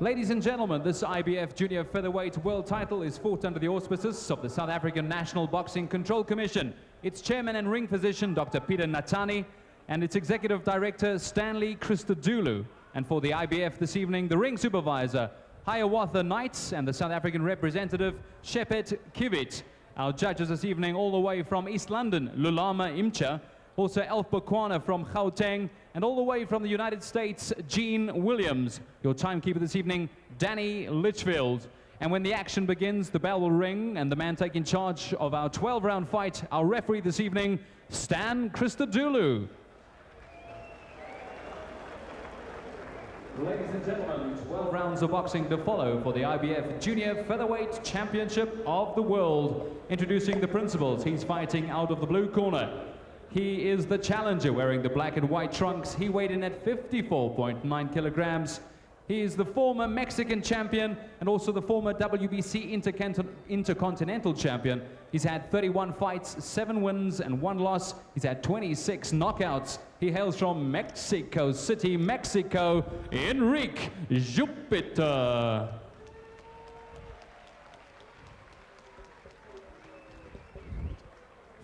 Ladies and gentlemen, this IBF Junior Featherweight World title is fought under the auspices of the South African National Boxing Control Commission, its chairman and ring physician, Dr. Peter Natani, and its executive director, Stanley Christodoulou. And for the IBF this evening, the ring supervisor, Hiawatha Knights, and the South African representative, Shepet Kivit. Our judges this evening, all the way from East London, Lulama Imcha, also Elf Bukwana from Gauteng, and all the way from the United States, Gene Williams. Your timekeeper this evening, Danny Litchfield. And when the action begins, the bell will ring, and the man taking charge of our 12-round fight, our referee this evening, Stan Christodoulou. Ladies and gentlemen, 12 rounds of boxing to follow for the IBF Junior Featherweight Championship of the World. Introducing the principals, he's fighting out of the blue corner. He is the challenger wearing the black and white trunks. He weighed in at 54.9 kilograms. He is the former Mexican champion and also the former WBC Intercontinental champion. He's had 31 fights, 7 wins and 1 loss. He's had 26 knockouts. He hails from Mexico City, Mexico, Enrique Jupiter.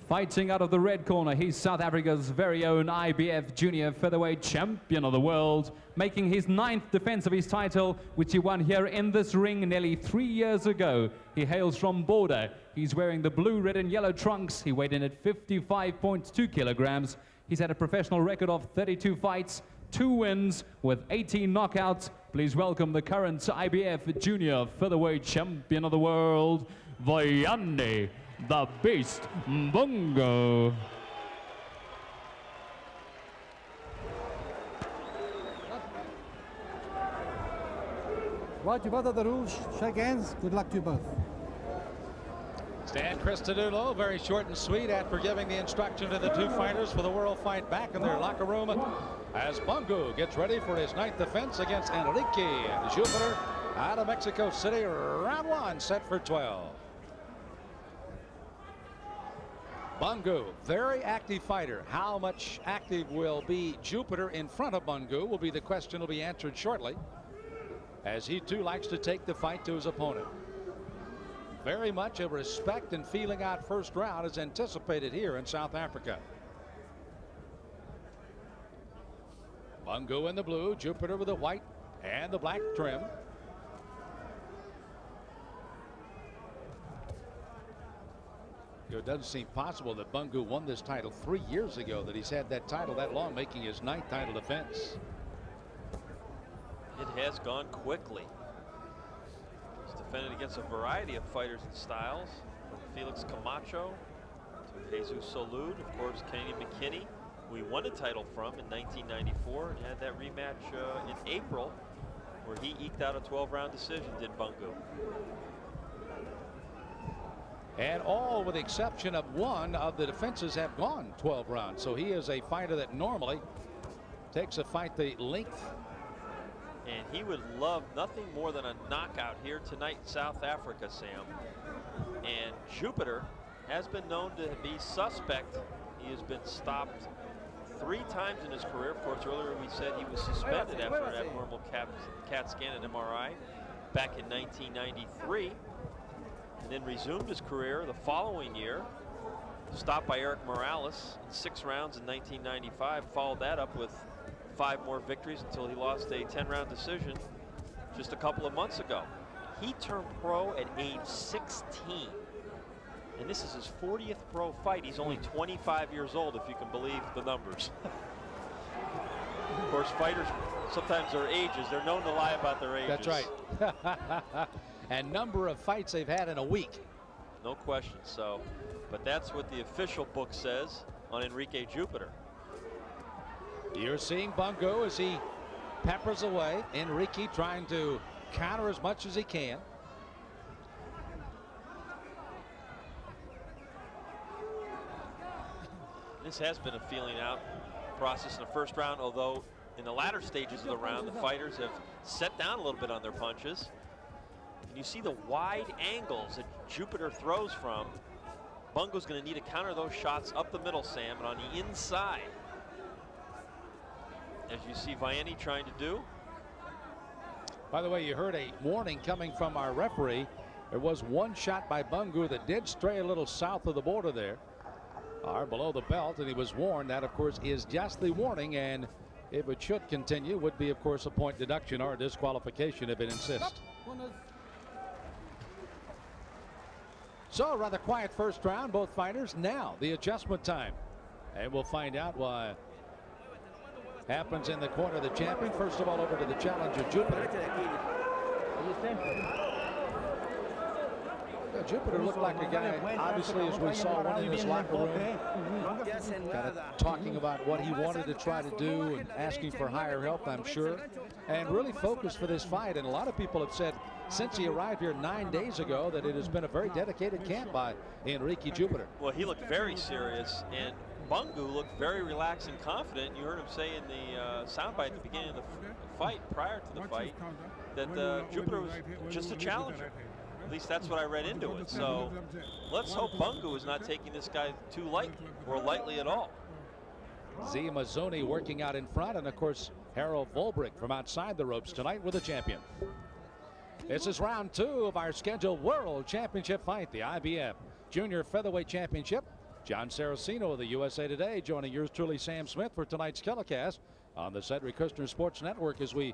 Fighting out of the red corner, he's South Africa's very own IBF Junior Featherweight Champion of the World, making his 9th defense of his title, which he won here in this ring nearly 3 years ago. He hails from Border. He's wearing the blue, red, and yellow trunks. He weighed in at 55.2 kilograms. He's had a professional record of 32 fights, 2 wins with 18 knockouts. Please welcome the current IBF Junior Featherweight Champion of the World, Vuyani, the Beast, Bungu. Right, you both have the rules. Shake hands. Good luck to you both. Stan Christodoulou, very short and sweet after giving the instruction to the two fighters for the world fight back in their locker room as Bungu gets ready for his 9th defense against Enrique and Jupiter out of Mexico City. Round 1 set for 12. Bungu, very active fighter. How much active will be Jupiter in front of Bungu will be the question, will be answered shortly, as he too likes to take the fight to his opponent. Very much of respect and feeling out first round is anticipated here in South Africa. Bungu in the blue, Jupiter with the white and the black trim. It doesn't seem possible that Bungu won this title 3 years ago, that he's had that title that long, making his 9th title defense. It has gone quickly. He's defended against a variety of fighters and styles, from Felix Camacho to Jesus Salud, of course, Kenny McKinney, who he won a title from in 1994 and had that rematch in April, where he eked out a 12-round decision, did Bungu. And all with the exception of one of the defenses have gone 12 rounds. So he is a fighter that normally takes a fight the length. And he would love nothing more than a knockout here tonight in South Africa, Sam. And Jupiter has been known to be suspect. He has been stopped 3 times in his career. Of course, earlier we said he was suspended after an abnormal CAT scan and MRI back in 1993. And then resumed his career the following year, stopped by Eric Morales in 6 rounds in 1995, followed that up with 5 more victories until he lost a 10-round decision just a couple of months ago. He turned pro at age 16, and this is his 40th pro fight. He's only 25 years old, if you can believe the numbers. Of course, fighters, sometimes their ages, they're known to lie about their ages. That's right. And number of fights they've had in a week. No question. So, but that's what the official book says on Enrique Jupiter. You're seeing Bungu as he peppers away. Enrique trying to counter as much as he can. This has been a feeling out process in the first round, although in the latter stages of the round, the fighters have set down a little bit on their punches. And you see the wide angles that Jupiter throws from. Bungu's going to need to counter those shots up the middle, Sam, and on the inside. As you see Vuyani trying to do. By the way, you heard a warning coming from our referee. There was one shot by Bungu that did stray a little south of the border there, or below the belt, and he was warned. That, of course, is just the warning, and if it should continue, would be, of course, a point deduction or a disqualification if it insists. So, a rather quiet first round. Both fighters now the adjustment time, and we'll find out why. Happens in the corner of the champion. First of all, over to the challenger, Jupiter. Yeah, Jupiter looked like a guy, obviously, as we saw one in his locker room, kind of talking about what he wanted to try to do and asking for higher help, I'm sure, and really focused for this fight. And a lot of people have said since he arrived here 9 days ago that it has been a very dedicated camp by Enrique Jupiter. Well, he looked very serious, and Bungu looked very relaxed and confident. You heard him say in the soundbite at the beginning of the fight, prior to the fight, that Jupiter was just a challenger. At least that's what I read into it. So let's hope Bungu is not taking this guy too lightly or lightly at all. Z Mazzoni working out in front, and of course Harold Volbrick from outside the ropes tonight with the champion. This is round 2 of our scheduled World Championship fight, the IBF Junior Featherweight Championship. John Saraceno of the USA Today joining yours truly, Sam Smith, for tonight's telecast on the Cedric Kushner Sports Network as we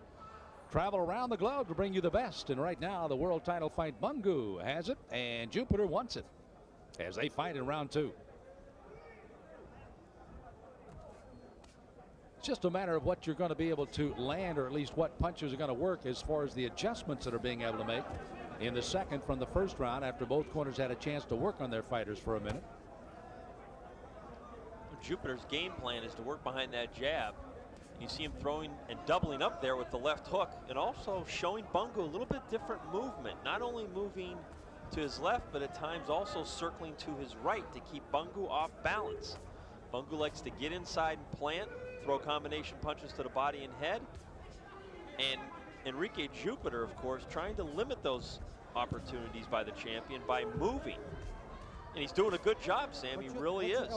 travel around the globe to bring you the best. And right now, the world title fight, Bungu has it, and Jupiter wants it as they fight in round 2. It's just a matter of what you're going to be able to land, or at least what punches are going to work as far as the adjustments that are being able to make in the second from the first round after both corners had a chance to work on their fighters for a minute. Jupiter's game plan is to work behind that jab. You see him throwing and doubling up there with the left hook, and also showing Bungu a little bit different movement, not only moving to his left, but at times also circling to his right to keep Bungu off balance. Bungu likes to get inside and plant, throw combination punches to the body and head. And Enrique Jupiter, of course, trying to limit those opportunities by the champion by moving. And he's doing a good job, Sam. He really is.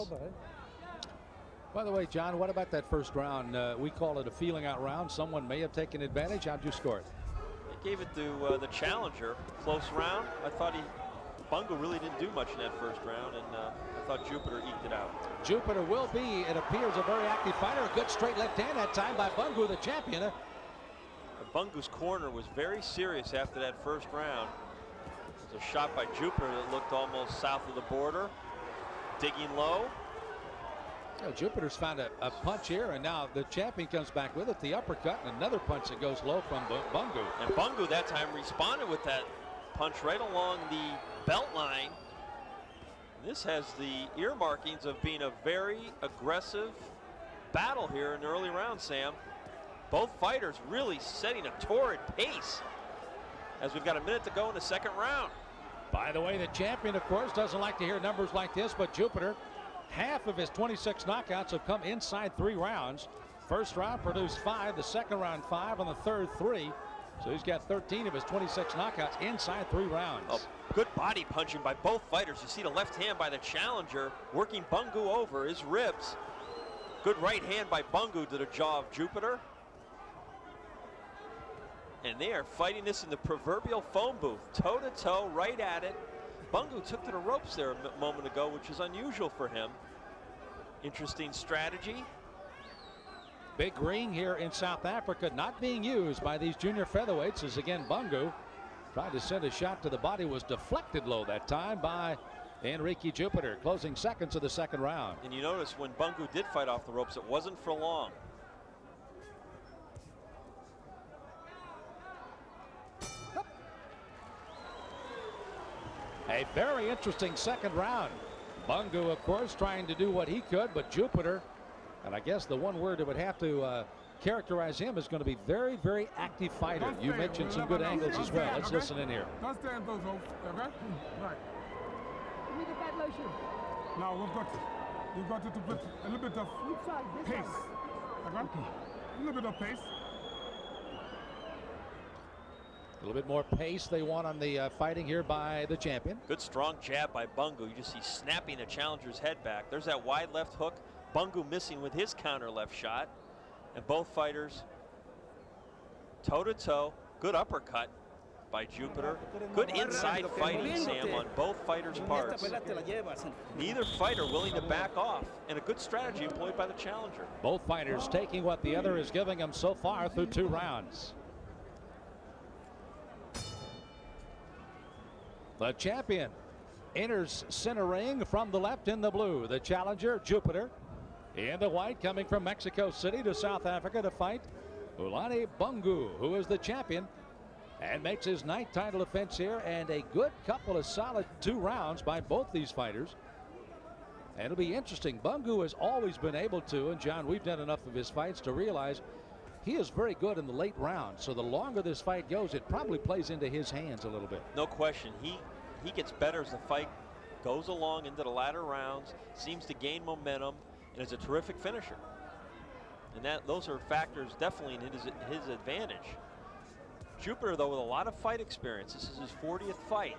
By the way, John, what about that first round? We call it a feeling out round. Someone may have taken advantage. How'd you score it? He gave it to the challenger. Close round. I thought Bungu really didn't do much in that first round, and I thought Jupiter eked it out. Jupiter will be, it appears, a very active fighter. A good straight left hand that time by Bungu, the champion. Bungu's corner was very serious after that first round. It was a shot by Jupiter that looked almost south of the border, digging low. You know, Jupiter's found a punch here, and now the champion comes back with it, the uppercut, and another punch that goes low from Bungu. And Bungu that time responded with that punch right along the belt line. This has the ear markings of being a very aggressive battle here in the early round, Sam. Both fighters really setting a torrid pace as we've got a minute to go in the second round. By the way, the champion, of course, doesn't like to hear numbers like this, but Jupiter, half of his 26 knockouts have come inside 3 rounds. First round produced 5, the second round 5, and the third 3. So he's got 13 of his 26 knockouts inside 3 rounds. Oh, good body punching by both fighters. You see the left hand by the challenger working Bungu over his ribs. Good right hand by Bungu to the jaw of Jupiter. And they are fighting this in the proverbial phone booth, toe to toe, right at it. Bungu took to the ropes there a moment ago, which is unusual for him. Interesting strategy. Big ring here in South Africa, not being used by these junior featherweights, as again Bungu tried to send a shot to the body, was deflected low that time by Enrique Jupiter. Closing seconds of the second round. And you notice when Bungu did fight off the ropes, it wasn't for long. A very interesting second round. Bungu, of course, trying to do what he could, but Jupiter, and I guess the one word that would have to characterize him is going to be very, very active fighter. You mentioned some good angles as well. Let's listen in here. Don't stand those, okay? Right. Let me get that lotion. Now we've got to put a little bit of pace. Okay? A little bit of pace. A little bit more pace they want on the fighting here by the champion. Good strong jab by Bungu. You just see snapping the challenger's head back. There's that wide left hook. Bungu missing with his counter left shot. And both fighters toe to toe, Good uppercut by Jupiter. Good inside fighting, Sam, on both fighters' parts. Neither fighter willing to back off, and a good strategy employed by the challenger. Both fighters taking what the other is giving them so far through 2 rounds. The champion enters center ring from the left in the blue. The challenger, Jupiter, in the white, coming from Mexico City to South Africa to fight Vuyani Bungu, who is the champion and makes his 9th title defense here, and a good couple of solid 2 rounds by both these fighters. And it'll be interesting. Bungu has always been able to, and John, we've done enough of his fights to realize he is very good in the late rounds. So the longer this fight goes, it probably plays into his hands a little bit. No question. He gets better as the fight goes along into the latter rounds, seems to gain momentum, and is a terrific finisher. And those are factors definitely in his advantage. Jupiter, though, with a lot of fight experience. This is his 40th fight.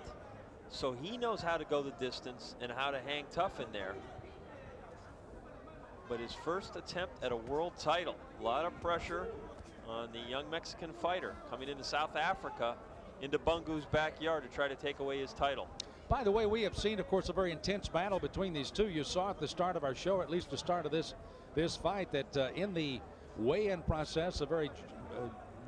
So he knows how to go the distance and how to hang tough in there. But his first attempt at a world title, a lot of pressure on the young Mexican fighter coming into South Africa, into Bungu's backyard to try to take away his title. By the way, we have seen, of course, a very intense battle between these two. You saw at the start of our show, at least the start of this fight, that in the weigh-in process, a very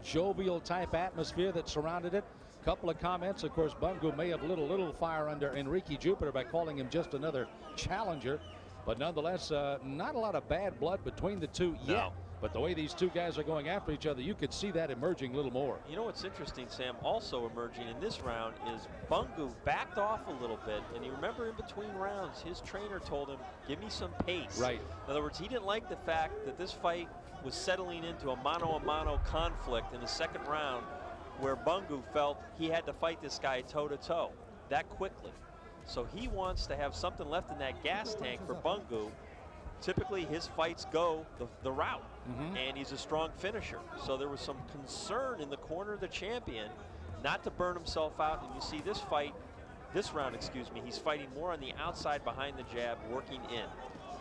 jovial type atmosphere that surrounded it. Couple of comments. Of course, Bungu may have lit a little fire under Enrique Jupiter by calling him just another challenger. But nonetheless, not a lot of bad blood between the two yet. No. But the way these two guys are going after each other, you could see that emerging a little more. You know what's interesting, Sam, also emerging in this round is Bungu backed off a little bit. And you remember in between rounds, his trainer told him, give me some pace. Right. In other words, he didn't like the fact that this fight was settling into a mano-a-mano conflict in the 2nd round, where Bungu felt he had to fight this guy toe-to-toe that quickly. So he wants to have something left in that gas tank for Bungu. Typically his fights go the route, and he's a strong finisher. So there was some concern in the corner of the champion not to burn himself out. And you see this round, he's fighting more on the outside behind the jab, working in.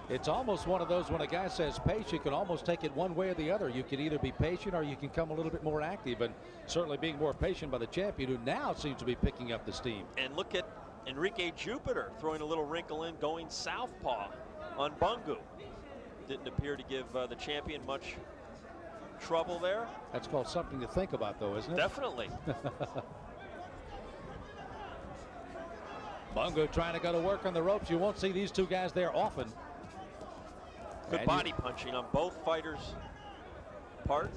It's almost one of those, when a guy says pace, you can almost take it one way or the other. You can either be patient or you can come a little bit more active, and certainly being more patient by the champion, who now seems to be picking up the steam. And look at Enrique Jupiter throwing a little wrinkle in, going southpaw on Bungu. Didn't appear to give the champion much trouble there. That's called something to think about, though, isn't it? Definitely. Bungu trying to go to work on the ropes. You won't see these two guys there often. Good body punching on both fighters' part.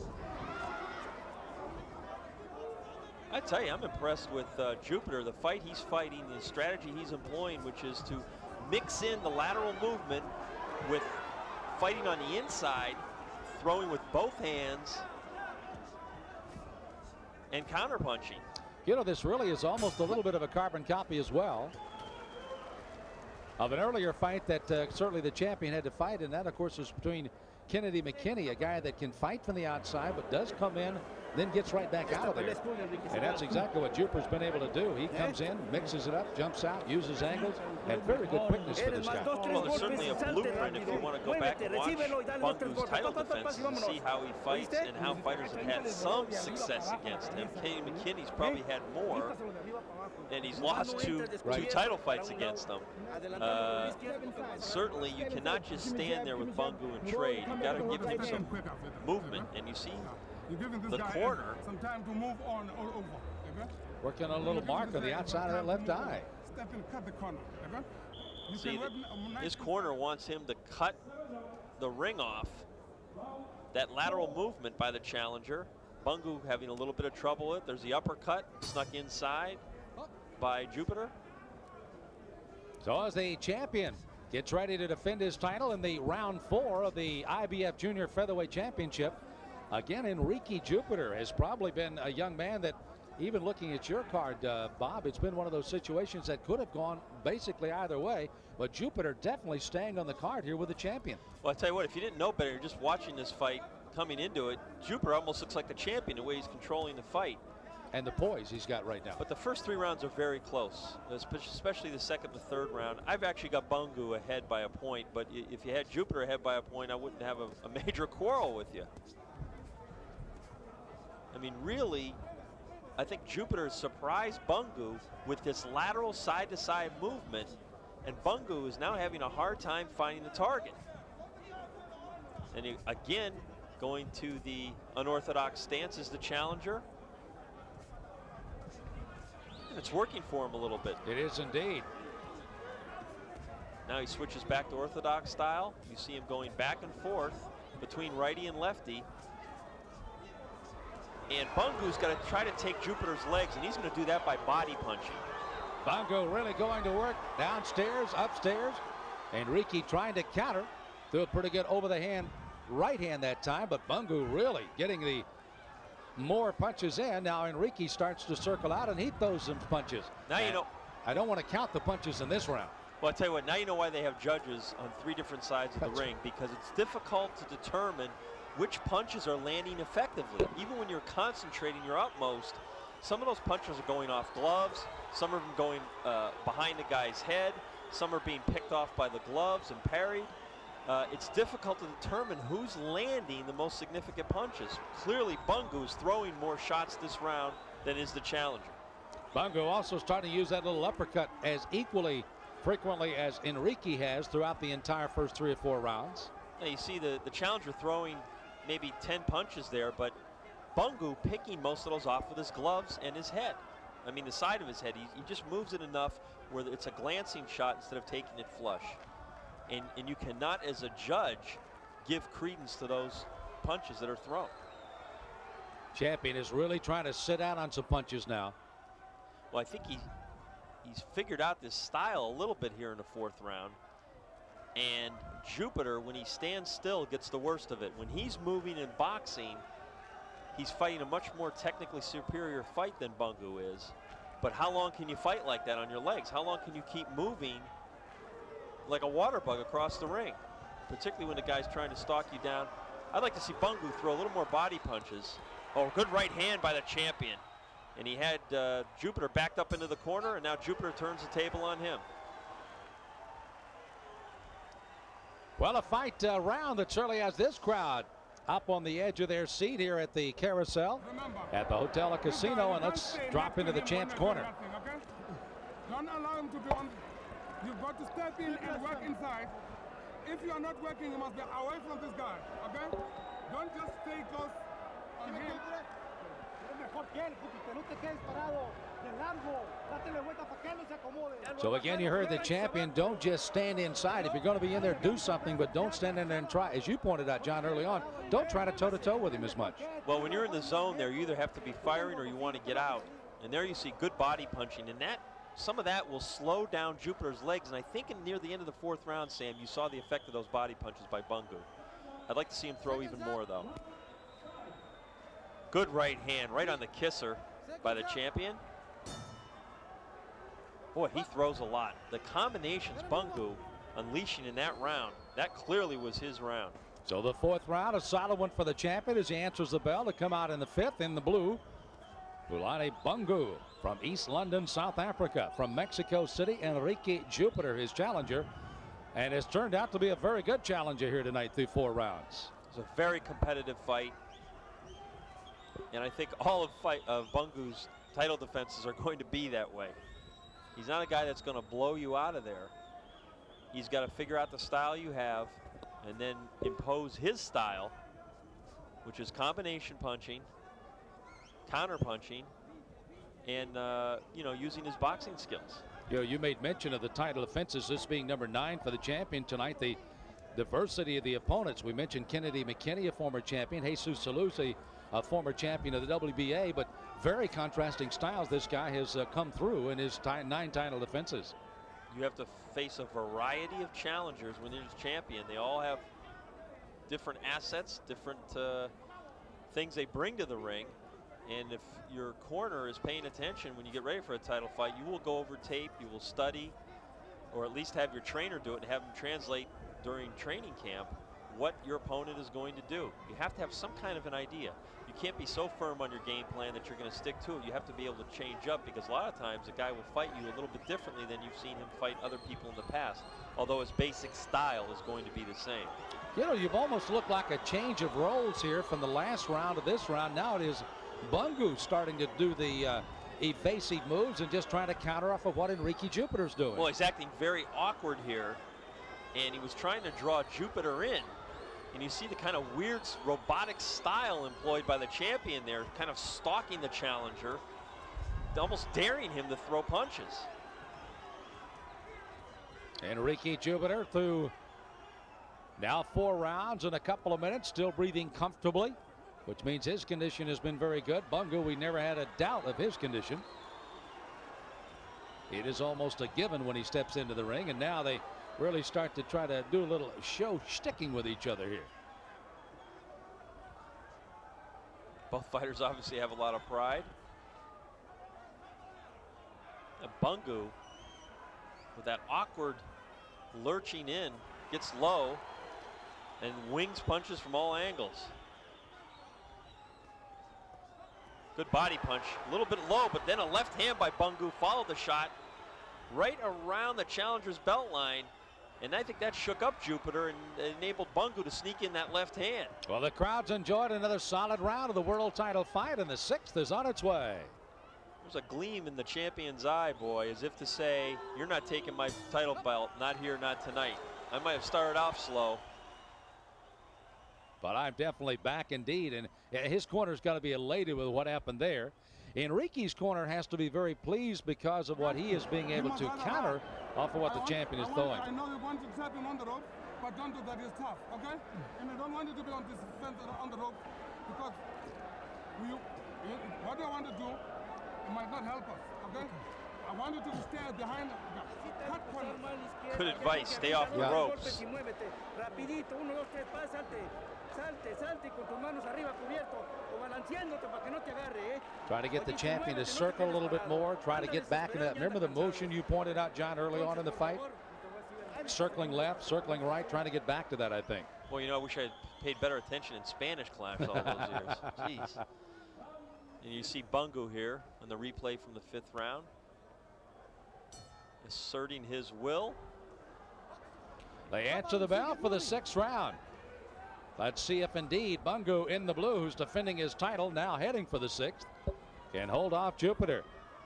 I tell you, I'm impressed with Jupiter. The fight he's fighting, the strategy he's employing, which is to mix in the lateral movement with fighting on the inside, throwing with both hands, and counterpunching. You know, this really is almost a little bit of a carbon copy as well of an earlier fight that certainly the champion had to fight, and that, of course, is between Kennedy McKinney, a guy that can fight from the outside but does come in, then gets right back out of there. And that's exactly what Jupiter's been able to do. He comes in, mixes it up, jumps out, uses angles, and very good quickness for this guy. Well, there's certainly a blueprint if you want to go back and watch Bungu's title defenses and see how he fights and how fighters have had some success against him. Kennedy McKinney's probably had more, and he's lost two title fights against them. Certainly, you cannot just stand there with Bungu and trade. You've got to give him some movement, and you see the corner. Some time to move on all over. Okay? Working on a little mark on the outside of that left eye. Step in, cut the corner. Okay? You See, can his corner wants him to cut the ring off. That lateral movement by the challenger. Bungu having a little bit of trouble with. There's the uppercut snuck inside by Jupiter. So as the champion gets ready to defend his title in the round 4 of the IBF Junior Featherweight Championship. Again, Enrique Jupiter has probably been a young man that, even looking at your card, Bob, it's been one of those situations that could have gone basically either way. But Jupiter definitely staying on the card here with the champion. Well, I tell you what, if you didn't know better, just watching this fight coming into it, Jupiter almost looks like the champion the way he's controlling the fight. And the poise he's got right now. But the first 3 rounds are very close, especially the 2nd and 3rd round. I've actually got Bungu ahead by a point, but if you had Jupiter ahead by a point, I wouldn't have a major quarrel with you. I mean, really, I think Jupiter surprised Bungu with this lateral side-to-side movement, and Bungu is now having a hard time finding the target. And he, again, going to the unorthodox stance as the challenger. And it's working for him a little bit. It is indeed. Now he switches back to orthodox style. You see him going back and forth between righty and lefty. And Bungu's got to try to take Jupiter's legs, and he's going to do that by body punching. Bungu really going to work downstairs, upstairs. Enrique trying to counter. Threw a pretty good over the hand right hand that time, but Bungu really getting the more punches in. Now Enrique starts to circle out and he throws some punches. Now you know. I don't want to count the punches in this round. Well, I'll tell you what, now you know why they have judges on 3 different sides of the ring, because it's difficult to determine which punches are landing effectively. Even when you're concentrating your utmost, some of those punches are going off gloves, some of them going behind the guy's head, some are being picked off by the gloves and parried. It's difficult to determine who's landing the most significant punches. Clearly, Bungu's throwing more shots this round than is the challenger. Bungu also starting to use that little uppercut as equally frequently as Enrique has throughout the entire first 3 or 4 rounds. Now you see the challenger throwing maybe 10 punches there, but Bungu picking most of those off with his gloves and his head. I mean, the side of his head. He just moves it enough where it's a glancing shot instead of taking it flush. And you cannot, as a judge, give credence to those punches that are thrown. Champion is really trying to sit out on some punches now. Well, I think he's figured out this style a little bit here in the 4th round. And Jupiter, when he stands still, gets the worst of it. When he's moving in boxing, he's fighting a much more technically superior fight than Bungu is. But how long can you fight like that on your legs? How long can you keep moving like a water bug across the ring, particularly when the guy's trying to stalk you down? I'd like to see Bungu throw a little more body punches. Oh, good right hand by the champion. And he had Jupiter backed up into the corner, and now Jupiter turns the table on him. Well, a fight round that certainly has this crowd up on the edge of their seat here at the carousel at the Hotel and Casino. And let's drop into the champ's corner. Okay? Don't allow him to be on. You've got to step in and work inside. If you are not working, you must be away from this guy. Okay? Don't just stay close on him. So again, you heard the champion, don't just stand inside. If you're going to be in there, do something, but don't stand in there and try. As you pointed out, John, early on, don't try to toe-to-toe with him as much. Well, when you're in the zone there, you either have to be firing or you want to get out. And there you see good body punching, and some of that will slow down Jupiter's legs. And I think near the end of the 4th round, Sam, you saw the effect of those body punches by Bungu. I'd like to see him throw even more, though. Good right hand, right on the kisser by the champion. Boy, he throws a lot. The combinations Bungu unleashing in that round, that clearly was his round. So the 4th round, a solid one for the champion as he answers the bell to come out in the 5th in the blue. Vuyani Bungu from East London, South Africa. From Mexico City, Enrique Jupiter, his challenger. And it's turned out to be a very good challenger here tonight through 4 rounds. It's a very competitive fight. And I think all of Bungu's title defenses are going to be that way. He's not a guy that's going to blow you out of there. He's got to figure out the style you have and then impose his style, which is combination punching, counter punching, and using his boxing skills. You made mention of the title defenses, this being number 9 for the champion tonight. The diversity of the opponents. We mentioned Kennedy McKinney, a former champion, Jesus Salusi, a former champion of the WBA, but very contrasting styles this guy has come through in his 9 title defenses. You have to face a variety of challengers when you're champion. They all have different assets, different things they bring to the ring. And if your corner is paying attention when you get ready for a title fight, you will go over tape, you will study, or at least have your trainer do it and have him translate during training camp what your opponent is going to do. You have to have some kind of an idea. You can't be so firm on your game plan that you're going to stick to it. You have to be able to change up, because a lot of times a guy will fight you a little bit differently than you've seen him fight other people in the past, although his basic style is going to be the same. You've almost looked like a change of roles here from the last round to this round. Now it is Bungu starting to do the evasive moves and just trying to counter off of what Enrique Jupiter's doing. Well, he's acting very awkward here, and he was trying to draw Jupiter in. And you see the kind of weird robotic style employed by the champion there, kind of stalking the challenger, almost daring him to throw punches. Enrique Jupiter through now 4 rounds in a couple of minutes, still breathing comfortably, which means his condition has been very good. Bungu, we never had a doubt of his condition. It is almost a given when he steps into the ring, and now they really start to try to do a little show sticking with each other here. Both fighters obviously have a lot of pride. And Bungu, with that awkward lurching in, gets low and wings punches from all angles. Good body punch, a little bit low, but then a left hand by Bungu followed the shot right around the challenger's belt line. And I think that shook up Jupiter and enabled Bungu to sneak in that left hand. Well, the crowd's enjoyed another solid round of the world title fight, and the 6th is on its way. There's a gleam in the champion's eye, boy, as if to say, you're not taking my title belt, not here, not tonight. I might have started off slow, but I'm definitely back indeed, and his corner's got to be elated with what happened there. Enrique's corner has to be very pleased because of what he is being able to counter off of what the champion is throwing. I know you want to tap him on the rope, but don't do that. It's tough, okay? And I don't want you to be on this fence on the rope because what I want to do, it might not help us, okay? I want you to stay behind the cut corner. Good advice, stay off the ropes. Try to get the champion to circle a little bit more, try to get back in that. Remember the motion you pointed out, John, early on in the fight? Circling left, circling right, trying to get back to that, I think. Well, you know, I wish I had paid better attention in Spanish class all those years. Jeez. And you see Bungu here on the replay from the 5th round, asserting his will. They answer the bell for the 6th round. Let's see if indeed Bungu in the blue, who's defending his title, now heading for the 6th, can hold off Jupiter.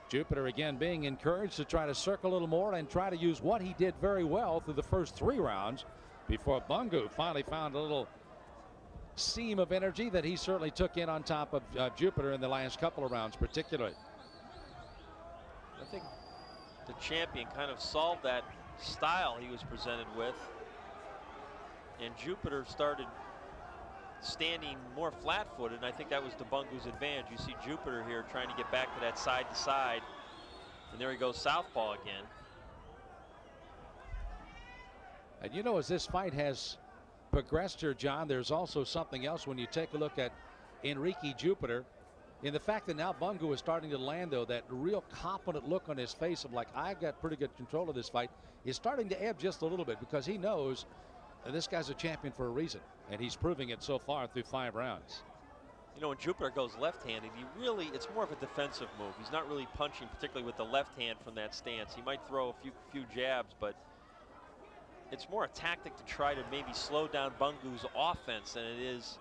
Jupiter again being encouraged to try to circle a little more and try to use what he did very well through the first 3 rounds before Bungu finally found a little seam of energy that he certainly took in on top of Jupiter in the last couple of rounds particularly. I think the champion kind of solved that style he was presented with, and Jupiter started standing more flat-footed, and I think that was to Bungu's advantage. You see Jupiter here trying to get back to that side-to-side, and there he goes southpaw again. And you know, as this fight has progressed here, John, there's also something else when you take a look at Enrique Jupiter, in the fact that now Bungu is starting to land, though, that real confident look on his face of like, I've got pretty good control of this fight, is starting to ebb just a little bit because he knows this guy's a champion for a reason, and he's proving it so far through 5 rounds. You know, when Jupiter goes left-handed, it's more of a defensive move. He's not really punching, particularly with the left hand from that stance. He might throw a few jabs, but it's more a tactic to try to maybe slow down Bungu's offense than it is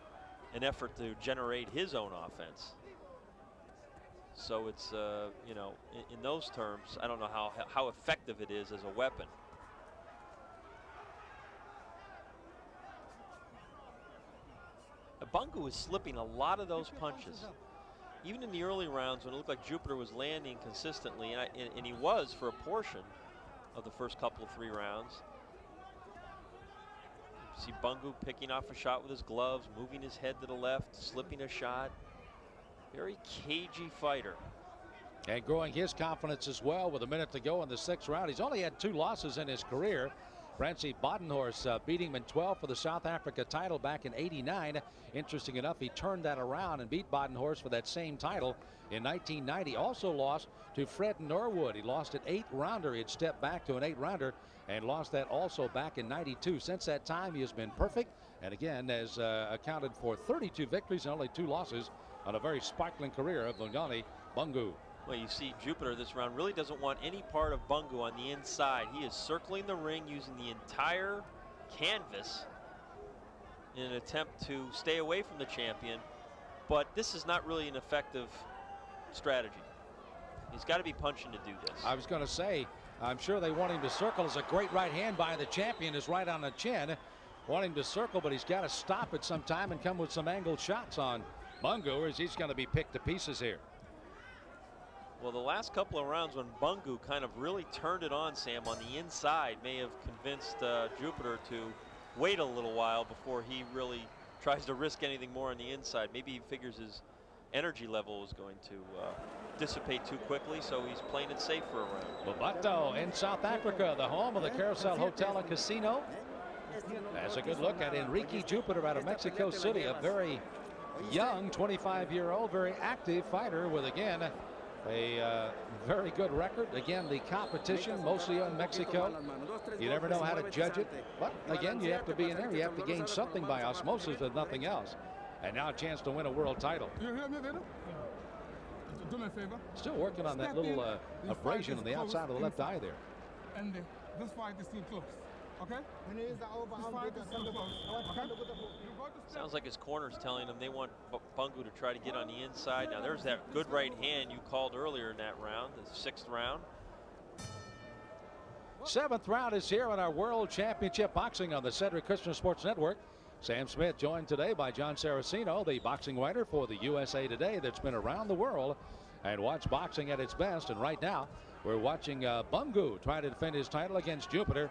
an effort to generate his own offense. So it's, you know, in those terms, I don't know how effective it is as a weapon. Bungu was slipping a lot of those punches. Even in the early rounds when it looked like Jupiter was landing consistently, and he was for a portion of the first couple of 3 rounds. You see Bungu picking off a shot with his gloves, moving his head to the left, slipping a shot. Very cagey fighter. And growing his confidence as well with a minute to go in the 6th round. He's only had 2 losses in his career. Francie Badenhorst beating him in 12 for the South Africa title back in '89. Interesting enough, he turned that around and beat Badenhorst for that same title in 1990. Also lost to Fred Norwood. He lost an 8-rounder. He had stepped back to an 8-rounder and lost that also back in '92. Since that time, he has been perfect, and again has accounted for 32 victories and only 2 losses on a very sparkling career of Vuyani Bungu. Well, you see Jupiter this round really doesn't want any part of Bungu on the inside. He is circling the ring using the entire canvas in an attempt to stay away from the champion but this is not really an effective strategy. He's got to be punching to do this. I was going to say, I'm sure they want him to circle. It's a great right hand by the champion, is right on the chin. Want him to circle, but he's got to stop at some time and come with some angled shots on Bungu, as he's going to be picked to pieces here. Well, the last couple of rounds when Bungu kind of really turned it on, Sam, on the inside, may have convinced Jupiter to wait a little while before he really tries to risk anything more on the inside. Maybe he figures his energy level is going to dissipate too quickly, so he's playing it safe for a round. Lobato in South Africa, the home of the Carousel Hotel and Casino. Has a good look at Enrique Jupiter out of Mexico City, a very young 25-year-old, very active fighter with, again, a very good record. Again, the competition mostly in Mexico. You never know how to judge it, but again, you have to be in there. You have to gain something by osmosis, if nothing else. And now a chance to win a world title. You hear me, Vader? Do me a favor. Still working on that little abrasion on the outside of the left eye there. And this fight is still close. Okay? This fight is still close. Okay? Sounds like his corner's telling him they want Bungu to try to get on the inside. Now there's that good right hand you called earlier in that round, the 6th round. 7th round is here in our World Championship Boxing on the Cedric Christian Sports Network. Sam Smith joined today by John Saraceno, the boxing writer for the USA Today that's been around the world and watched boxing at its best. And right now we're watching Bungu try to defend his title against Jupiter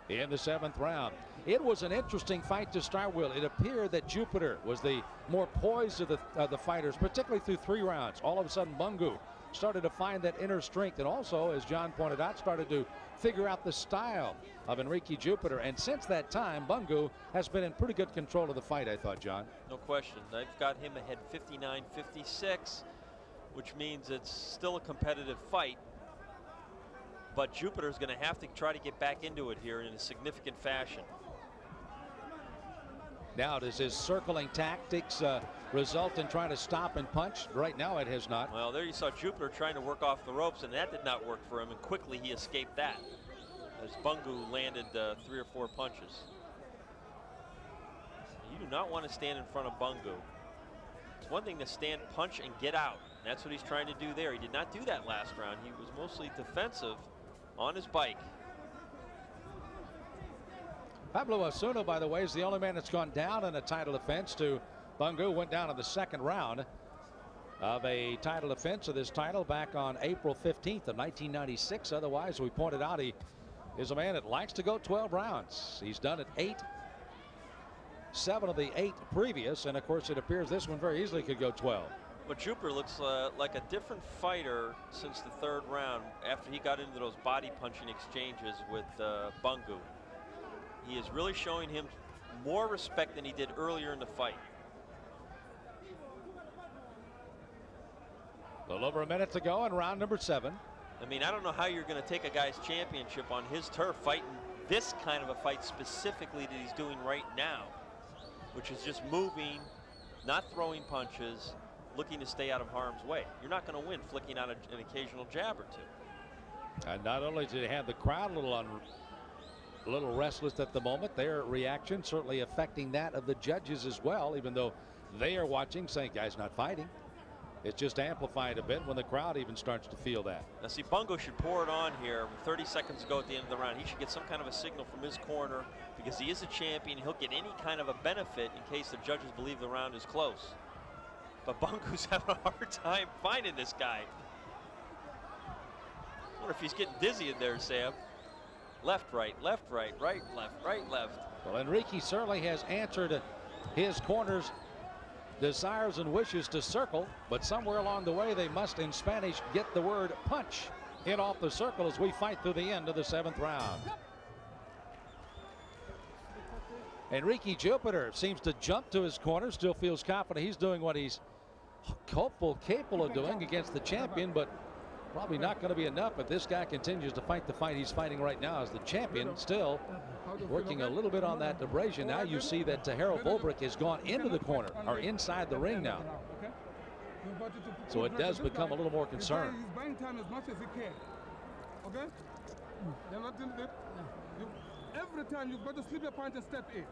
in the 7th round. It was an interesting fight to start with. It appeared that Jupiter was the more poised of the fighters, particularly through 3 rounds. All of a sudden Bungu started to find that inner strength, and also, as John pointed out, started to figure out the style of Enrique Jupiter. And since that time, Bungu has been in pretty good control of the fight, I thought, John. No question. They've got him ahead 59-56, which means it's still a competitive fight. But Jupiter's going to have to try to get back into it here in a significant fashion. Now, does his circling tactics result in trying to stop and punch? Right now, it has not. Well, there you saw Jupiter trying to work off the ropes, and that did not work for him, and quickly he escaped that as Bungu landed 3 or 4 punches. You do not want to stand in front of Bungu. It's one thing to stand, punch, and get out. And that's what he's trying to do there. He did not do that last round. He was mostly defensive on his bike. Pablo Osuna, by the way, is the only man that's gone down in a title defense to Bungu. Went down in the 2nd round of a title defense of this title back on April 15th of 1996. Otherwise, we pointed out, he is a man that likes to go 12 rounds. He's done it 7 of the 8 previous, and of course it appears this one very easily could go 12. But Jupiter looks like a different fighter since the 3rd round after he got into those body punching exchanges with Bungu. He is really showing him more respect than he did earlier in the fight. A little over a minute to go in round number 7. I mean, I don't know how you're going to take a guy's championship on his turf fighting this kind of a fight specifically that he's doing right now, which is just moving, not throwing punches, looking to stay out of harm's way. You're not going to win flicking out an occasional jab or 2. And not only did he have the crowd a little restless at the moment, their reaction certainly affecting that of the judges as well, even though they are watching saying, guy's not fighting. It's just amplified a bit when the crowd even starts to feel that. Now see, Bungu should pour it on here with 30 seconds to go at the end of the round. He should get some kind of a signal from his corner because he is a champion. He'll get any kind of a benefit in case the judges believe the round is close. But Bungu's having a hard time finding this guy. I wonder if he's getting dizzy in there, Sam. Left, right, right, left. Well, Enrique certainly has answered his corner's desires and wishes to circle, but somewhere along the way they must, in Spanish, get the word punch in off the circle as we fight through the end of the 7th round. Enrique Jupiter seems to jump to his corner, still feels confident he's doing what he's capable of doing against the champion, but probably not going to be enough if this guy continues to fight the fight he's fighting right now as the champion, still working a little bit on that abrasion. Now you see that Harold Volbrick has gone into the corner or inside the ring now. So it does become a little more concerned. He's buying time as much as he can. Okay? You're not doing it. Every time you've got to slip your point and step in.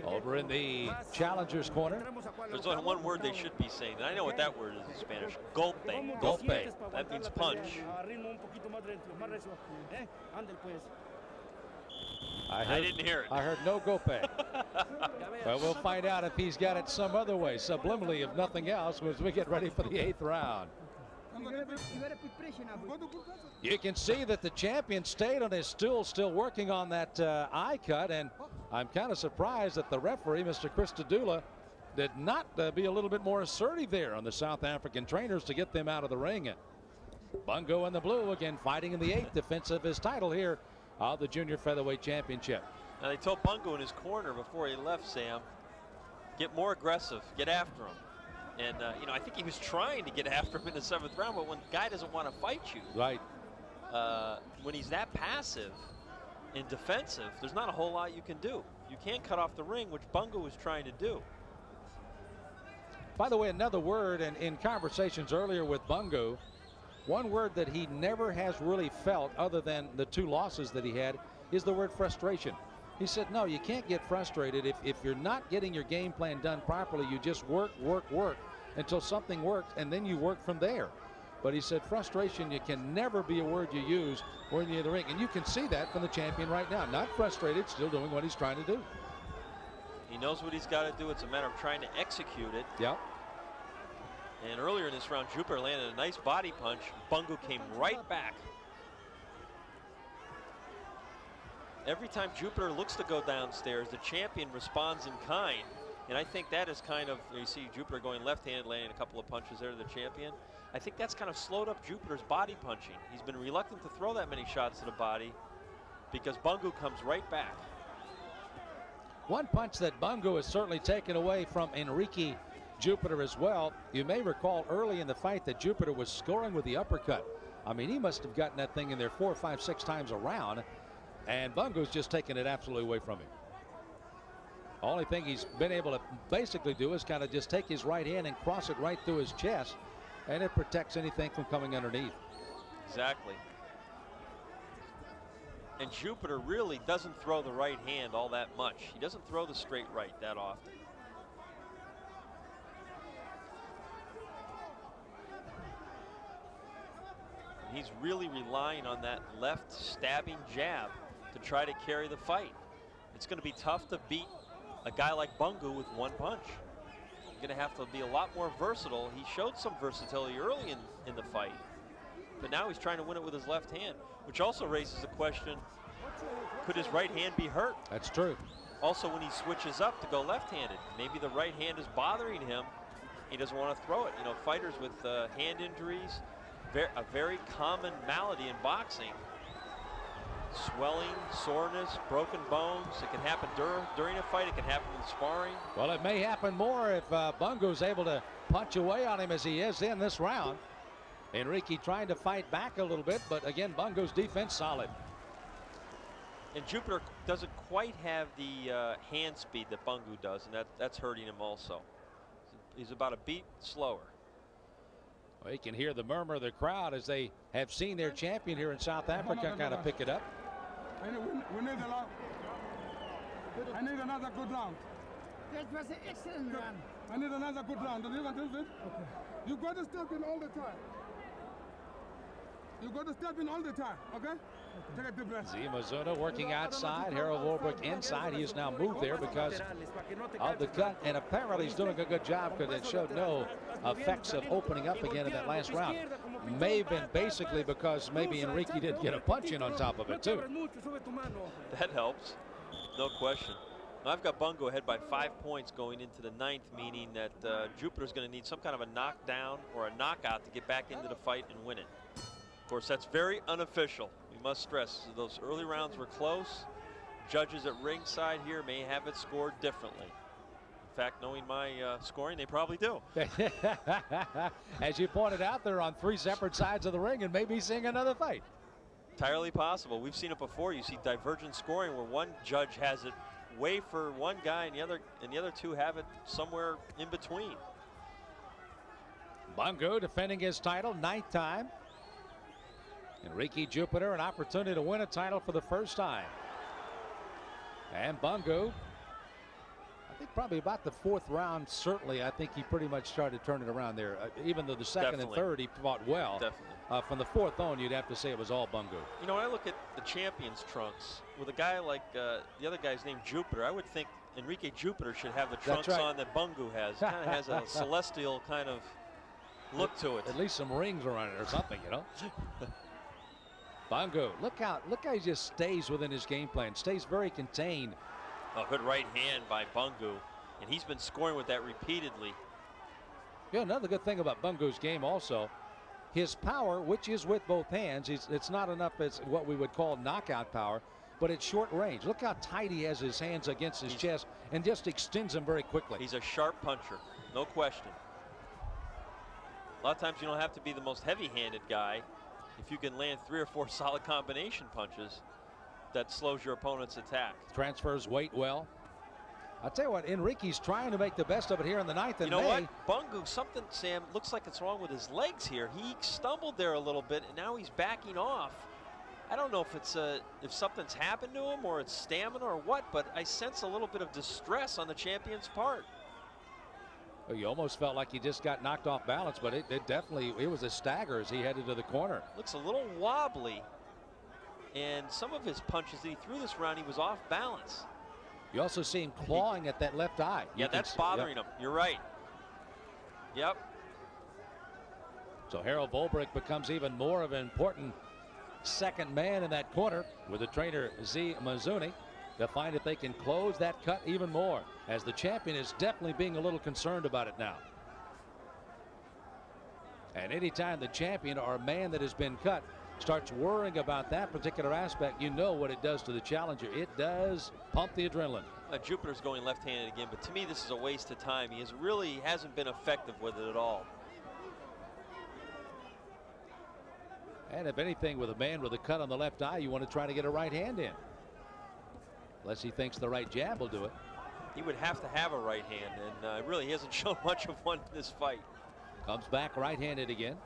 Over in the challenger's corner. There's only one word they should be saying, and I know what that word is in Spanish. Golpe. Golpe. That means punch. I didn't hear it. I heard no golpe. But we'll find out if he's got it some other way, subliminally, if nothing else, as we get ready for the 8th round. You gotta put pressure now. You can see that the champion stayed on his stool, still working on that eye cut, and I'm kind of surprised that the referee, Mr. Christodoula, did not be a little bit more assertive there on the South African trainers to get them out of the ring. Bungu in the blue, again fighting in the 8th defense of his title here of the Junior Featherweight Championship. Now, they told Bungu in his corner before he left, Sam, get more aggressive, get after him. And, you know, I think he was trying to get after him in the 7th round, but when the guy doesn't want to fight you, right, when he's that passive and defensive, there's not a whole lot you can do. You can't cut off the ring, which Bungu was trying to do. By the way, another word, and in conversations earlier with Bungu, one word that he never has really felt other than the 2 losses that he had is the word frustration. He said, no, you can't get frustrated. If you're not getting your game plan done properly, you just work until something works, and then you work from there. But he said frustration, you can never be a word you use when you're in the ring. And you can see that from the champion right now. Not frustrated, still doing what he's trying to do. He knows what he's got to do. It's a matter of trying to execute it. Yep. And earlier in this round, Jupiter landed a nice body punch. Bungu came right back. Every time Jupiter looks to go downstairs, the champion responds in kind. And I think that is kind of, you see Jupiter going left-handed, landing a couple of punches there to the champion. I think that's kind of slowed up Jupiter's body punching. He's been reluctant to throw that many shots to the body because Bungu comes right back. One punch that Bungu has certainly taken away from Enrique Jupiter as well. You may recall early in the fight that Jupiter was scoring with the uppercut. I mean, he must have gotten that thing in there 4, 5, 6 times around, and Bungu's just taking it absolutely away from him. Only thing he's been able to basically do is kind of just take his right hand and cross it right through his chest, and it protects anything from coming underneath. Exactly. And Jupiter really doesn't throw the right hand all that much. He doesn't throw the straight right that often. And he's really relying on that left stabbing jab to try to carry the fight. It's going to be tough to beat a guy like Bungu with one punch. You're going to have to be a lot more versatile. He showed some versatility early in the fight, but now he's trying to win it with his left hand, which also raises the question, could his right hand be hurt? That's true. Also, when he switches up to go left-handed, maybe the right hand is bothering him. He doesn't want to throw it. You know, fighters with hand injuries, a very common malady in boxing. Swelling, soreness, broken bones. It can happen during a fight. It can happen in sparring. Well, it may happen more if Bungu's able to punch away on him as he is in this round. Enrique trying to fight back a little bit, but again, Bungu's defense solid. And Jupiter doesn't quite have the hand speed that Bungu does, and that's hurting him also. He's about a beat slower. Well, you can hear the murmur of the crowd as they have seen their champion here in South Africa kind of pick it up. We need a lot. I need another good round. That was an excellent run. I need another good round. And even this, okay. You got to step in all the time. You got to step in all the time, okay? Take a deep breath. Zimazuna working outside, Harold Warbrick inside. He has now moved there because of the cut, and apparently he's doing a good job because it showed no effects of opening up again in that last round. May have been basically because maybe Enrique didn't get a punch in on top of it too. That helps, no question. I've got Bungu ahead by 5 points going into the 9th, meaning that Jupiter's going to need some kind of a knockdown or a knockout to get back into the fight and win it. Of course, that's very unofficial. We must stress those early rounds were close. Judges at ringside here may have it scored differently. In fact, knowing my scoring, they probably do. As you pointed out, they're on 3 separate sides of the ring and maybe seeing another fight. Entirely possible. We've seen it before. You see divergent scoring where one judge has it way for one guy and the other 2 have it somewhere in between. Bungu defending his title, 9th time. Enrique Jupiter, an opportunity to win a title for the first time. And Bungu, I think probably about the 4th round, certainly, I think he pretty much started turning around there. Even though the 2nd and 3rd he fought well. Definitely. From the 4th on, you'd have to say it was all Bungu. You know, when I look at the champions trunks, with a guy like the other guy's named Jupiter, I would think Enrique Jupiter should have the trunks right. on that Bungu has. Kind of has a celestial kind of look to it. At least some rings around it or something, you know. Bungu, look how he just stays within his game plan, stays very contained. A good right hand by Bungu, and he's been scoring with that repeatedly. Yeah, another good thing about Bungu's game also, his power, which is with both hands, it's not enough as what we would call knockout power, but it's short range. Look how tight he has his hands against his chest and just extends them very quickly. He's a sharp puncher, no question. A lot of times you don't have to be the most heavy-handed guy. If you can land 3 or 4 solid combination punches, that slows your opponent's attack. Transfers weight well. I'll tell you what, Enrique's trying to make the best of it here in the 9th. You know what? Bungu, something, Sam, looks like it's wrong with his legs here. He stumbled there a little bit, and now he's backing off. I don't know if it's if something's happened to him or it's stamina or what, but I sense a little bit of distress on the champion's part. Well, you almost felt like he just got knocked off balance, but it definitely, it was a stagger as he headed to the corner. Looks a little wobbly, and some of his punches that he threw this round, he was off balance. You also see him clawing at that left eye. Yeah, that's bothering him. You're right. Yep. So Harold Volbrick becomes even more of an important second man in that corner with the trainer Z Mizuni to find if they can close that cut even more, as the champion is definitely being a little concerned about it now. And anytime the champion or a man that has been cut starts worrying about that particular aspect, you know what it does to the challenger. It does pump the adrenaline. Jupiter's going left-handed again, but to me this is a waste of time. He hasn't been effective with it at all. And if anything, with a man with a cut on the left eye, you want to try to get a right hand in. Unless he thinks the right jab will do it. He would have to have a right hand, and really he hasn't shown much of one in this fight. Comes back right-handed again.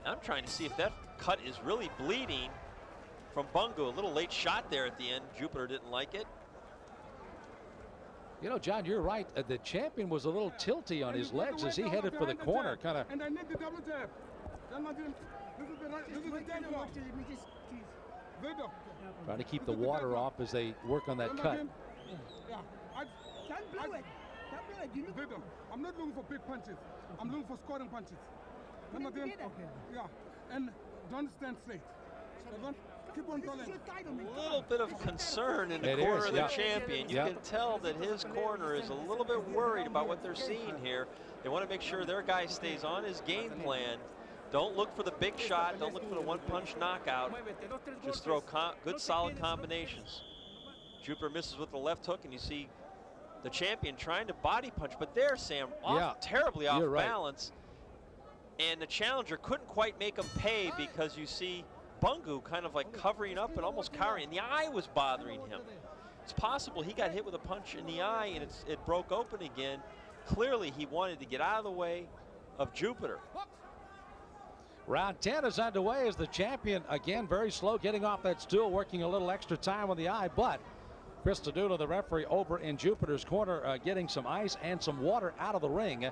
I'm trying to see if that cut is really bleeding from Bungu. A little late shot there at the end. Jupiter didn't like it. You know, John, you're right. The champion was a little tilty on his legs as he headed for the corner. Kind of. And I need the double jab. This is the right. This is the jab. Trying to keep the water off as they work on that cut. Yeah. Don't blow it. Don't blow it. You look. I'm not looking for big punches. I'm looking for scoring punches. Okay. Yeah. And don't stand straight. Keep on going. A little bit of concern in the corner of the champion. You can tell that his corner is a little bit worried about what they're seeing here. They want to make sure their guy stays on his game plan. Don't look for the big shot. Don't look for the one-punch knockout. Just throw good, solid combinations. Jupiter misses with the left hook, and you see the champion trying to body punch. But there, Sam, terribly off balance. And the challenger couldn't quite make him pay because you see Bungu kind of like covering up and almost cowering. And the eye was bothering him. It's possible he got hit with a punch in the eye and it broke open again. Clearly, he wanted to get out of the way of Jupiter. Round 10 is underway as the champion, again, very slow getting off that stool, working a little extra time on the eye. But Chris Taduno, the referee over in Jupiter's corner, getting some ice and some water out of the ring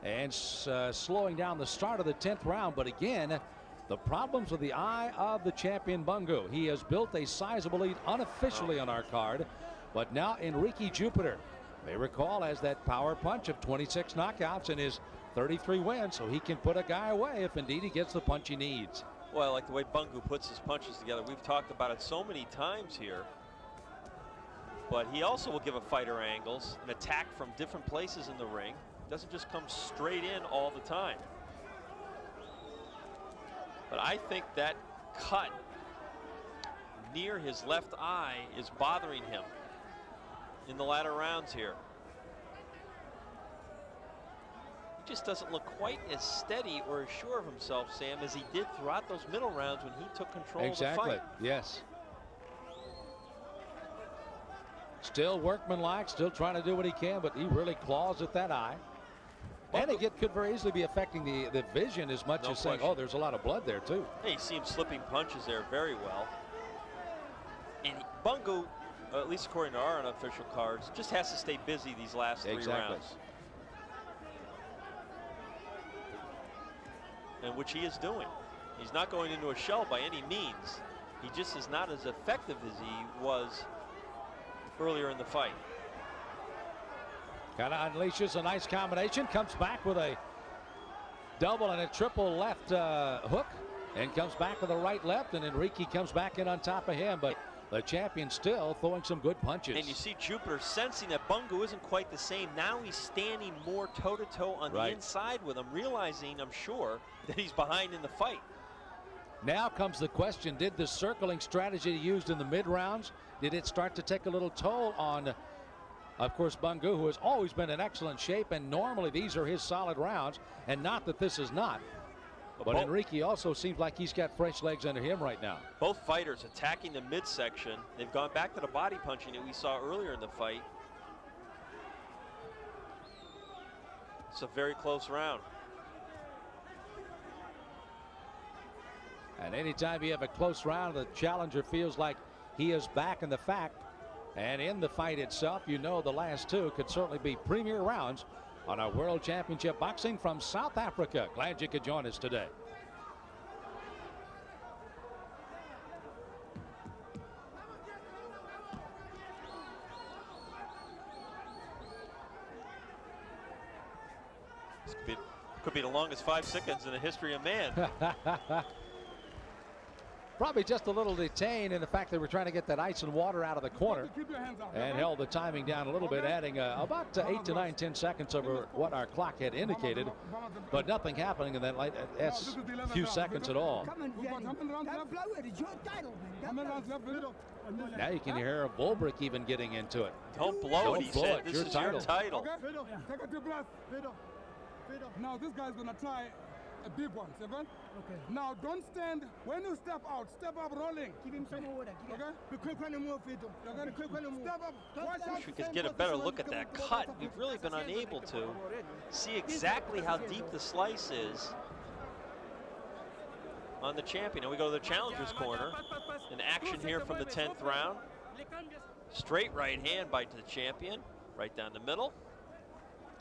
and slowing down the start of the 10th round. But again, the problems with the eye of the champion Bungu. He has built a sizable lead unofficially on our card, but now Enrique Jupiter, may recall, has that power punch of 26 knockouts in his 33 wins, so he can put a guy away if indeed he gets the punch he needs. Well, I like the way Bungu puts his punches together. We've talked about it so many times here. But he also will give a fighter angles and attack from different places in the ring. Doesn't just come straight in all the time. But I think that cut near his left eye is bothering him in the latter rounds here. He just doesn't look quite as steady or as sure of himself, Sam, as he did throughout those middle rounds when he took control of the fight. Exactly, yes. Still workmanlike, still trying to do what he can, but he really claws at that eye. And it could very easily be affecting the vision as much as saying, oh, there's a lot of blood there, too. Hey, you see him slipping punches there very well. And Bungu, at least according to our unofficial cards, just has to stay busy these last 3 rounds. And which he is doing. He's not going into a shell by any means. He just is not as effective as he was earlier in the fight. Kind of unleashes a nice combination, comes back with a double and a triple left hook, and comes back with a right left, and Enrique comes back in on top of him, but the champion still throwing some good punches. And you see Jupiter sensing that Bungu isn't quite the same. Now he's standing more toe-to-toe on the inside with him, realizing, I'm sure, that he's behind in the fight. Now comes the question, did the circling strategy used in the mid-rounds, did it start to take a little toll on, of course, Bungu, who has always been in excellent shape, and normally these are his solid rounds, and not that this is not. But Enrique also seems like he's got fresh legs under him right now. Both fighters attacking the midsection. They've gone back to the body punching that we saw earlier in the fight. It's a very close round. And anytime you have a close round, the challenger feels like he is back in the fact. And in the fight itself, you know the last 2 could certainly be premier rounds on our World Championship Boxing from South Africa. Glad you could join us today. This could be the longest 5 seconds in the history of man. Probably just a little detained in the fact they were trying to get that ice and water out of the corner and held the timing down a little bit, adding about 8 to 9, 10 seconds over what our clock had indicated, but nothing happening in that few seconds at all. Come on, Vuyani. Don't blow it. It's your title, man. Don't blow it. Now you can hear Bulbrick even getting into it. Don't blow it, he said. This is your title. Okay? Take a deep breath. Now this guy's gonna try a big one, seven. Okay. Now don't stand. When you step out, step up rolling. Give him some more water. Okay? Be quick on the move, Vito. Okay? Step up. Watch out. Wish we could get a better look at that cut. We've really been unable to see exactly how deep the slice is on the champion. And we go to the challenger's corner. An action here from the 10th round. Straight right hand bite to the champion. Right down the middle.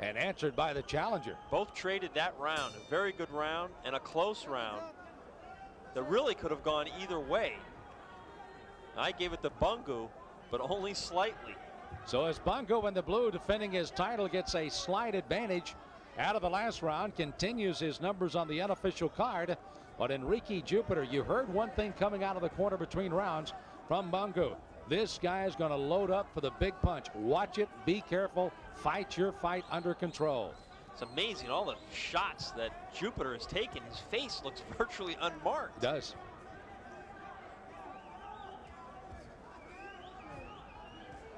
And answered by the challenger. Both traded that round. A very good round and a close round that really could have gone either way. I gave it to Bungu, but only slightly. So as Bungu in the blue defending his title gets a slight advantage out of the last round, continues his numbers on the unofficial card. But Enrique Jupiter, you heard one thing coming out of the corner between rounds from Bungu. This guy is going to load up for the big punch. Watch it, be careful, fight your fight under control. It's amazing all the shots that Jupiter has taken. His face looks virtually unmarked. It does.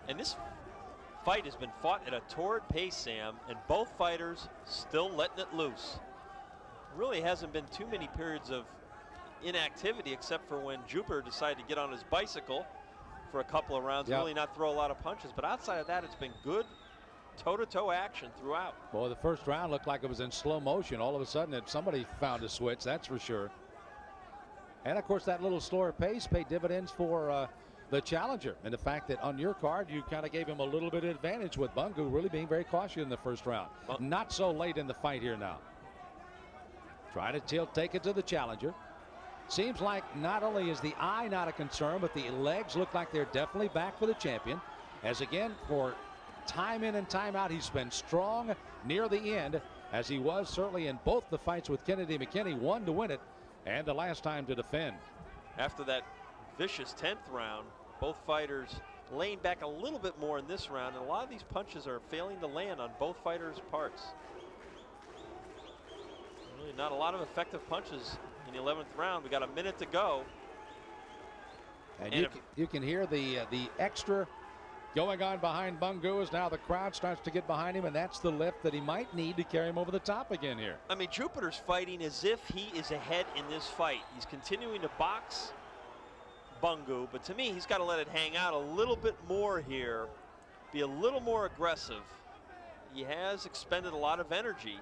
And this fight has been fought at a torrid pace, Sam, and both fighters still letting it loose. Really hasn't been too many periods of inactivity except for when Jupiter decided to get on his bicycle for a couple of rounds, really not throw a lot of punches. But outside of that, it's been good toe-to-toe action throughout. Boy, the first round looked like it was in slow motion. All of a sudden, somebody found a switch, that's for sure. And of course, that little slower pace paid dividends for the challenger. And the fact that on your card, you kind of gave him a little bit of advantage with Bungu really being very cautious in the first round. Not so late in the fight here now. Trying to take it to the challenger. Seems like not only is the eye not a concern, but the legs look like they're definitely back for the champion. As again, for time in and time out, he's been strong near the end, as he was certainly in both the fights with Kennedy McKinney, one to win it and the last time to defend. After that vicious 10th round, both fighters laying back a little bit more in this round, and a lot of these punches are failing to land on both fighters' parts. Really not a lot of effective punches in the 11th round. We got a minute to go. And you can hear the extra going on behind Bungu as now the crowd starts to get behind him, and that's the lift that he might need to carry him over the top again here. I mean, Jupiter's fighting as if he is ahead in this fight. He's continuing to box Bungu, but to me, he's got to let it hang out a little bit more here, be a little more aggressive. He has expended a lot of energy.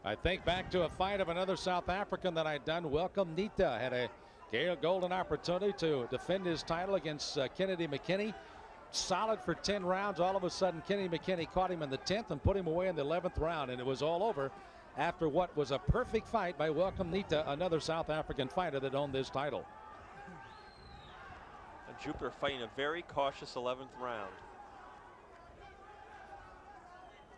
I think back to a fight of another South African that I'd done. Welcome Nita had a Gale golden opportunity to defend his title against Kennedy McKinney. Solid for 10 rounds. All of a sudden, Kennedy McKinney caught him in the 10th and put him away in the 11th round, and it was all over after what was a perfect fight by Welcome Nita, another South African fighter that owned this title. And Jupiter fighting a very cautious 11th round.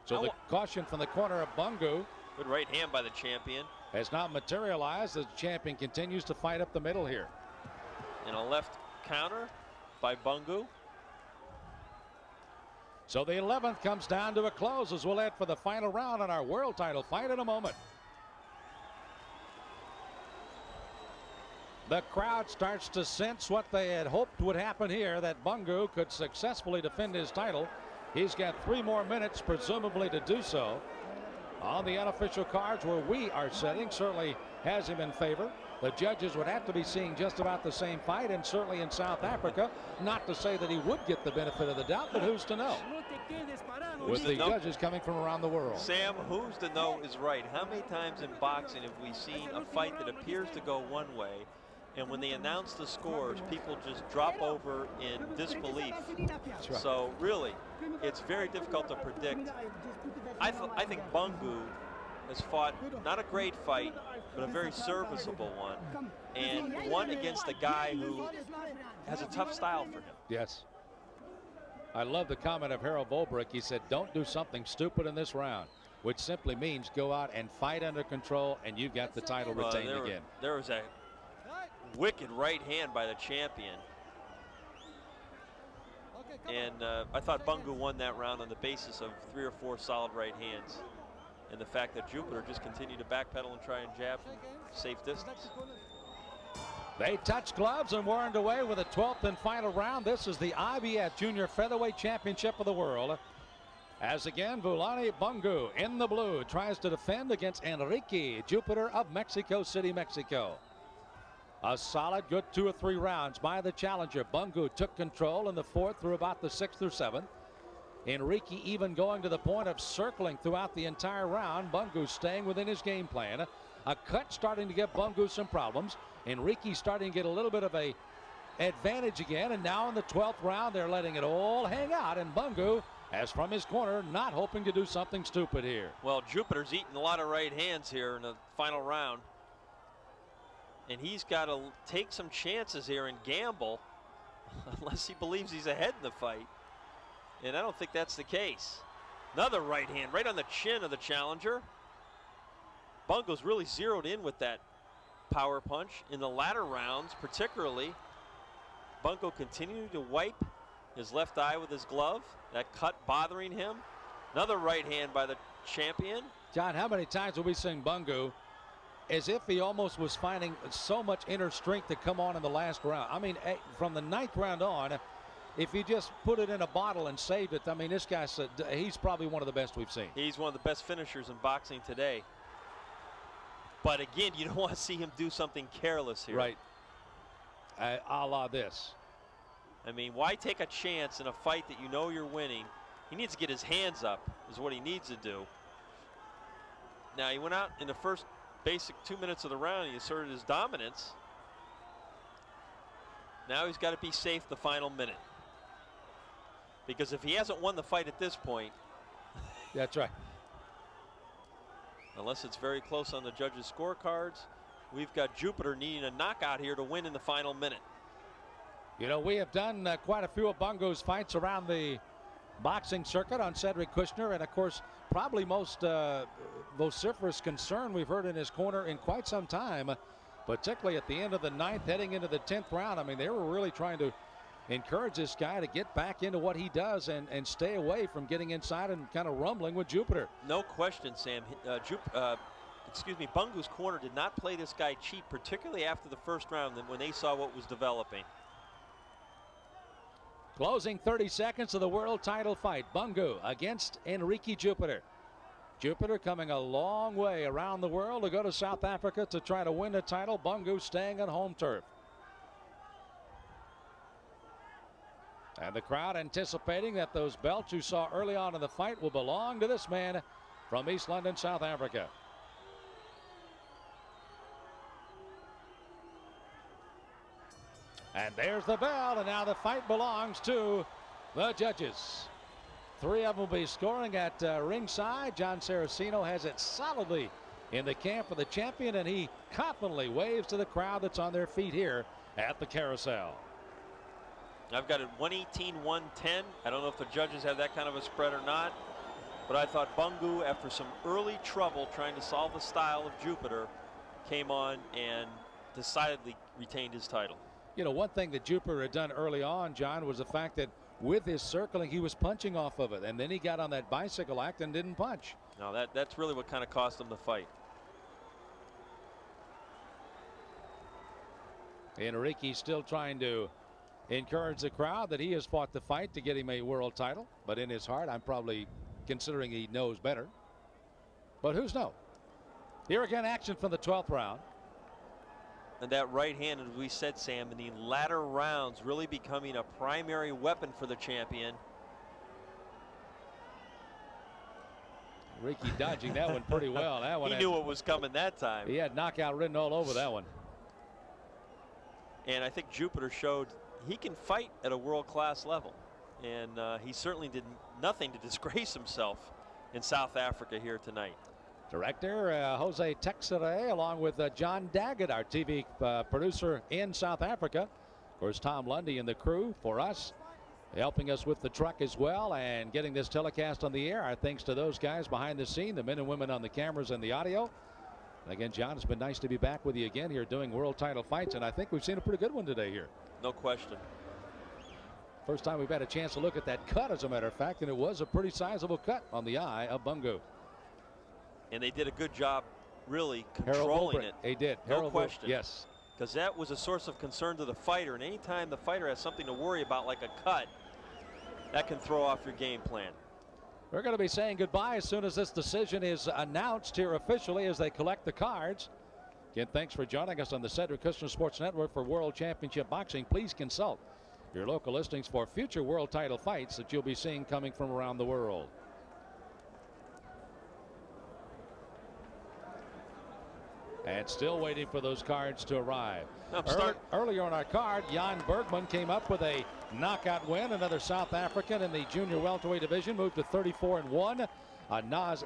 So the caution from the corner of Bungu. Good right hand by the champion. Has not materialized as the champion continues to fight up the middle here. And a left counter by Bungu. So the 11th comes down to a close as we'll head for the final round on our world title fight in a moment. The crowd starts to sense what they had hoped would happen here, that Bungu could successfully defend his title. He's got 3 more minutes, presumably, to do so. On the unofficial cards where we are setting, certainly has him in favor. The judges would have to be seeing just about the same fight, and certainly in South Africa, not to say that he would get the benefit of the doubt, but who's to know? With the judges coming from around the world. Sam, who's to know is right. How many times in boxing have we seen a fight that appears to go one way, and when they announce the scores, people just drop over in disbelief? Right. So really, it's very difficult to predict. I think Bungu has fought not a great fight, but a very serviceable one, and one against a guy who has a tough style for him. Yes. I love the comment of Harold Volbrick. He said, don't do something stupid in this round, which simply means go out and fight under control, and you've got the title retained again. There was a wicked right hand by the champion. And I thought Bungu won that round on the basis of 3 or 4 solid right hands, and the fact that Jupiter just continued to backpedal and try and jab from safe distance. They touch gloves and we're underway with the 12th and final round. This is the IBF Junior Featherweight Championship of the World. As again, Vuyani Bungu in the blue tries to defend against Enrique Jupiter of Mexico City, Mexico. A solid good 2 or 3 rounds by the challenger. Bungu took control in the 4th through about the 6th or 7th. Enrique even going to the point of circling throughout the entire round. Bungu staying within his game plan. A cut starting to give Bungu some problems. Enrique starting to get a little bit of a advantage again, and now in the 12th round they're letting it all hang out, and Bungu, as from his corner, not hoping to do something stupid here. Well, Jupiter's eating a lot of right hands here in the final round, and he's got to take some chances here and gamble unless he believes he's ahead in the fight, and I don't think that's the case. Another right hand right on the chin of the challenger. Bungu's really zeroed in with that power punch in the latter rounds, particularly. Bungu continuing to wipe his left eye with his glove, that cut bothering him. Another right hand by the champion. John, how many times have we seen Bungu as if he almost was finding so much inner strength to come on in the last round? I mean, from the 9th round on, if you just put it in a bottle and saved it, I mean, this guy, he's probably one of the best we've seen. He's one of the best finishers in boxing today. But again, you don't want to see him do something careless here. Right. A la this. I mean, why take a chance in a fight that you know you're winning? He needs to get his hands up is what he needs to do. Now, he went out in the first basic 2 minutes of the round. He asserted his dominance. Now he's got to be safe the final minute. Because if he hasn't won the fight at this point. That's right. Unless it's very close on the judges' scorecards, we've got Jupiter needing a knockout here to win in the final minute. You know, we have done quite a few of Bungu's fights around the boxing circuit on Cedric Kushner, and of course, probably most vociferous concern we've heard in his corner in quite some time, particularly at the end of the 9th, heading into the 10th round. I mean, they were really trying to encourage this guy to get back into what he does and stay away from getting inside and kind of rumbling with Jupiter. No question, Sam. Bungu's corner did not play this guy cheap, particularly after the first round when they saw what was developing. Closing 30 seconds of the world title fight. Bungu against Enrique Jupiter. Jupiter coming a long way around the world to go to South Africa to try to win the title. Bungu staying on home turf. And the crowd anticipating that those belts you saw early on in the fight will belong to this man from East London, South Africa. And there's the bell, and now the fight belongs to the judges. 3 of them will be scoring at ringside. John Saraceno has it solidly in the camp of the champion, and he confidently waves to the crowd that's on their feet here at the carousel. I've got it 118-110. I don't know if the judges have that kind of a spread or not, but I thought Bungu, after some early trouble trying to solve the style of Jupiter, came on and decidedly retained his title. You know, one thing that Jupiter had done early on, John, was the fact that with his circling, he was punching off of it, and then he got on that bicycle act and didn't punch. Now that's really what kind of cost him the fight. Enrique still trying to encourage the crowd that he has fought the fight to get him a world title, but in his heart, I'm probably considering he knows better. But who's know? Here again, action from the 12th round. And that right hand, as we said, Sam, in the latter rounds, really becoming a primary weapon for the champion. Enrique dodging that one pretty well. That one he knew what was coming that time. He had knockout written all over that one. And I think Jupiter showed he can fight at a world-class level. And he certainly did nothing to disgrace himself in South Africa here tonight. Director Jose Texere, along with John Daggett, our TV producer in South Africa. Of course, Tom Lundy and the crew for us, helping us with the truck as well and getting this telecast on the air. Our thanks to those guys behind the scene, the men and women on the cameras and the audio. And again, John, it's been nice to be back with you again here doing world title fights, and I think we've seen a pretty good one today here. No question. First time we've had a chance to look at that cut, as a matter of fact, and it was a pretty sizable cut on the eye of Bungu. And they did a good job really controlling it. They did. No question. Yes. Because that was a source of concern to the fighter. And anytime the fighter has something to worry about, like a cut, that can throw off your game plan. We're going to be saying goodbye as soon as this decision is announced here officially as they collect the cards. Again, thanks for joining us on the Cedric Kushner Sports Network for World Championship Boxing. Please consult your local listings for future world title fights that you'll be seeing coming from around the world. And still waiting for those cards to arrive. Earlier on our card, Jan Bergman came up with a knockout win. Another South African in the junior welterweight division moved to 34-1. Naz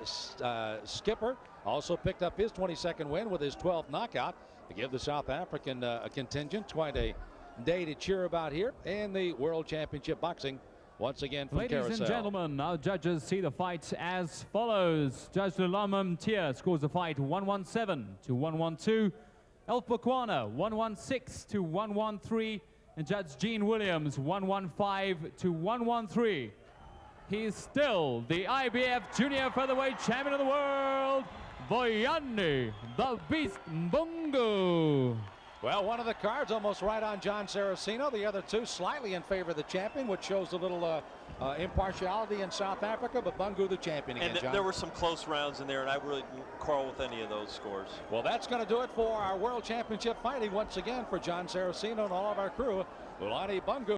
Skipper also picked up his 22nd win with his 12th knockout to give the South African contingent quite a day to cheer about here in the World Championship Boxing. Once again from Ladies Carousel. and gentlemen, our judges see the fight as follows. Judge Lulamam Tia scores the fight 117 to 112. Elf Bukwana 116 to 113. And Judge Gene Williams 115 to 113. He's still the IBF Junior Featherweight Champion of the World, Vuyani, the Beast Bungu. Well, one of the cards almost right on John Saraceno. The other two slightly in favor of the champion, which shows a little impartiality in South Africa, but Bungu the champion again, John. There were some close rounds in there, and I really didn't quarrel with any of those scores. Well, that's going to do it for our World Championship fighting once again for John Saraceno and all of our crew. Vuyani Bungu.